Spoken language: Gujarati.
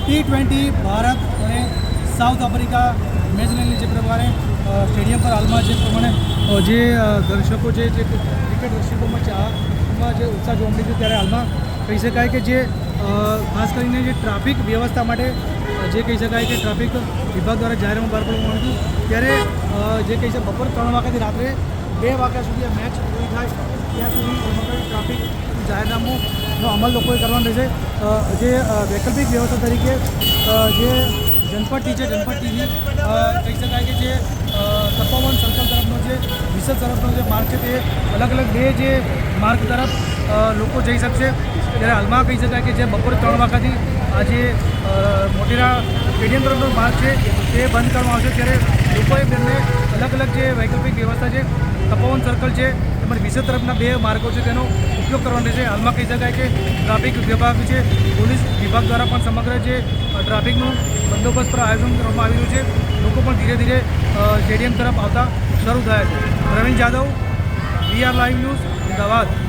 T20 ભારત અને સાઉથ આફ્રિકા મેચની જે પ્રમાણે સ્ટેડિયમ પર હાલમાં જે પ્રમાણે જે દર્શકો છે જે ક્રિકેટ દર્શકોમાં ચાહમાં જે ઉત્સાહ જોવા મળી છે ત્યારે હાલમાં કહી શકાય કે જે ખાસ કરીને જે ટ્રાફિક વ્યવસ્થા માટે જે કહી શકાય કે ટ્રાફિક વિભાગ દ્વારા જાહેરનામું બહાર પાડવામાં આવ્યું હતું ત્યારે જે કહી શકાય બપોર 3 વાગ્યાથી રાત્રે 2 વાગ્યા સુધી આ મેચ પૂરી થાય ત્યાં સુધી ટ્રાફિક જાહેરનામુંનો અમલ લોકોએ કરવાનો રહેશે. જે વૈકલ્પિક વ્યવસ્થા તરીકે જે જનપટ્ટી છે જનપટ્ટીથી કહી શકાય કે જે તપોવન સર્કલ તરફનો જે વિસદ તરફનો જે માર્ગ છે તે અલગ અલગ 2 જે માર્ગ તરફ લોકો જઈ શકશે. ત્યારે હાલમાં કહી શકાય કે જે બપોરે 3 વાગ્યાથી આ જે મોટેરા સ્ટેડિયમ તરફનો માર્ગ છે તે બંધ કરવામાં આવશે. ત્યારે લોકોએ બંને અલગ અલગ જે વૈકલ્પિક વ્યવસ્થા છે તપોવન સર્કલ છે તેમજ વિસદ તરફના 2 માર્ગો છે તેનો ઉપયોગ કરવાનો રહેશે. હાલમાં કહી શકાય કે ટ્રાફિક વિભાગ છે પોલીસ વિભાગ દ્વારા પણ સમગ્ર જે ટ્રાફિકનું બંદોબસ્ત પર આયોજન કરવામાં આવી રહ્યું છે. લોકો પણ ધીરે ધીરે સ્ટેડિયમ તરફ આવતા શરૂ થયા છે. Pravin Jadav, VR live news, Ahmedabad.